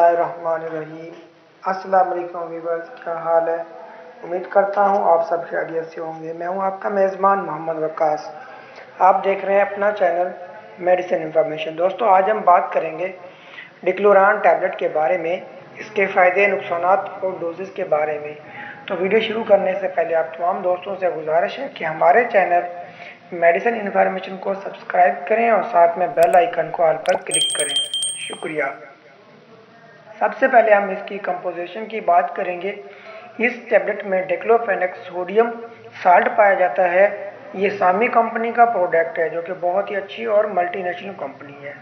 बिस्मिल्लाहिर्रहमानिर्रहीम। अस्सलाम वालेकुम व्यूअर्स, क्या हाल है। उम्मीद करता हूँ आप सब खैरियत से होंगे। मैं हूँ आपका मेज़बान मोहम्मद वक्कास। आप देख रहे हैं अपना चैनल मेडिसिन इन्फॉर्मेशन। दोस्तों, आज हम बात करेंगे डिक्लोरान टैबलेट के बारे में, इसके फ़ायदे, नुकसान और डोजेज़ के बारे में। तो वीडियो शुरू करने से पहले आप तमाम दोस्तों से गुजारिश है कि हमारे चैनल मेडिसिन इन्फॉर्मेशन को सब्सक्राइब करें और साथ में बेल आइकन को ऑल पर क्लिक करें। शुक्रिया। सबसे पहले हम इसकी कंपोजिशन की बात करेंगे। इस टैबलेट में डिक्लोफेनेक सोडियम साल्ट पाया जाता है। ये सामी कंपनी का प्रोडक्ट है, जो कि बहुत ही अच्छी और मल्टीनेशनल कंपनी है।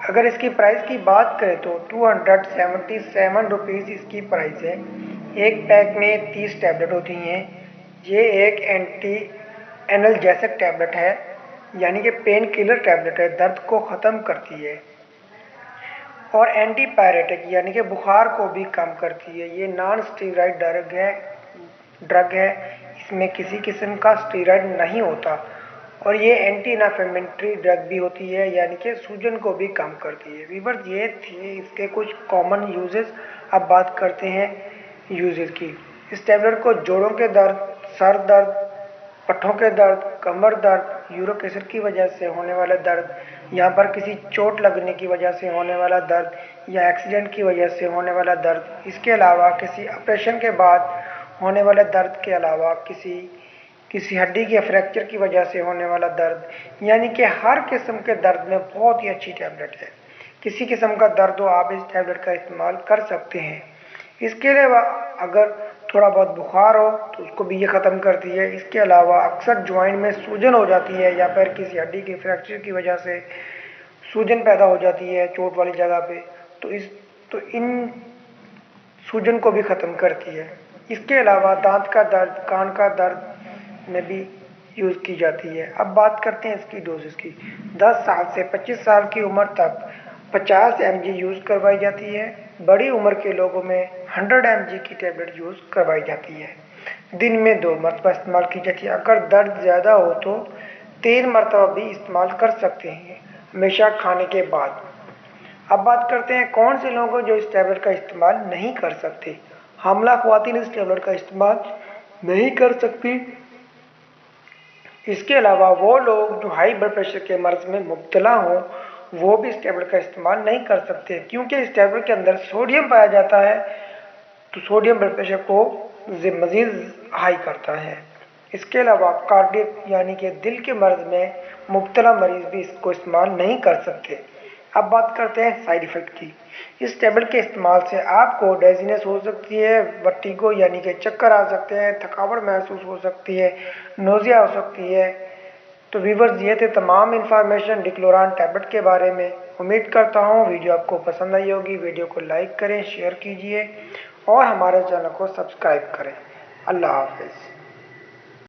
अगर इसकी प्राइस की बात करें तो 277 रुपीज़ इसकी प्राइस है। एक पैक में 30 टैबलेट होती हैं। ये एक एंटी एनाल्जेसिक टैबलेट है, यानी कि पेन किलर टैबलेट है, दर्द को ख़त्म करती है और एंटीपायरेटिक यानी कि बुखार को भी कम करती है। ये नॉन स्टीरॉयड ड्रग है। इसमें किसी किस्म का स्टीरॉयड नहीं होता और ये एंटी इन्फ्लेमेटरी ड्रग भी होती है, यानी कि सूजन को भी कम करती है। व्यूअर्स, ये थे इसके कुछ कॉमन यूजेस। अब बात करते हैं यूजेस की। इस टैबलेट को जोड़ों के दर्द, सर दर्द, पट्ठों के दर्द, कमर दर्द, यूरिक एसिड की वजह से होने वाला दर्द, यहाँ पर किसी चोट लगने की वजह से होने वाला दर्द या एक्सीडेंट की वजह से होने वाला दर्द, इसके अलावा किसी ऑपरेशन के बाद होने वाले दर्द के अलावा किसी हड्डी के फ्रैक्चर की वजह से होने वाला दर्द, यानी कि हर किस्म के दर्द में बहुत ही अच्छी टैबलेट है। किसी किस्म का दर्द हो, आप इस टैबलेट का इस्तेमाल कर सकते हैं। इसके अलावा अगर थोड़ा बहुत बुखार हो तो उसको भी ये ख़त्म करती है। इसके अलावा अक्सर जॉइंट में सूजन हो जाती है या फिर किसी हड्डी के फ्रैक्चर की वजह से सूजन पैदा हो जाती है चोट वाली जगह पे, तो इन सूजन को भी ख़त्म करती है। इसके अलावा दांत का दर्द, कान का दर्द में भी यूज़ की जाती है। अब बात करते हैं इसकी डोजेस की। 10 साल से 25 साल की उम्र तक 50 mg यूज़ करवाई जाती है। बड़ी उम्र के लोगों में 100 mg की टैबलेट यूज़ करवाई जाती है। दिन में 2 मरतबा इस्तेमाल की जाती है। अगर दर्द ज़्यादा हो तो 3 मरतबा भी इस्तेमाल कर सकते हैं, हमेशा खाने के बाद। अब बात करते हैं कौन से लोग जो इस टैबलेट का इस्तेमाल नहीं कर सकते। हामला ख़वातीन इस टैबलेट का इस्तेमाल नहीं कर सकती। इसके अलावा वो लोग जो हाई ब्लड प्रेशर के मर्ज़ में मुब्तला हों, वो भी इस टैबलेट का इस्तेमाल नहीं कर सकते, क्योंकि इस टैबलेट के अंदर सोडियम पाया जाता है, तो सोडियम ब्लड प्रेशर को मज़ीद हाई करता है। इसके अलावा कार्डियक यानी कि दिल के मर्ज़ में मुब्तला मरीज़ भी इसको इस्तेमाल नहीं कर सकते। अब बात करते हैं साइड इफ़ेक्ट की। इस टैबलेट के इस्तेमाल से आपको डेजीनेस हो सकती है, वर्टिगो यानी कि चक्कर आ सकते हैं, थकावट महसूस हो सकती है, नोज़िया हो सकती है। तो व्यूअर्स, ये थे तमाम इन्फॉर्मेशन डिक्लोरान टैबलेट के बारे में। उम्मीद करता हूँ वीडियो आपको पसंद आई होगी। वीडियो को लाइक करें, शेयर कीजिए और हमारे चैनल को सब्सक्राइब करें। अल्लाह हाफ़िज़।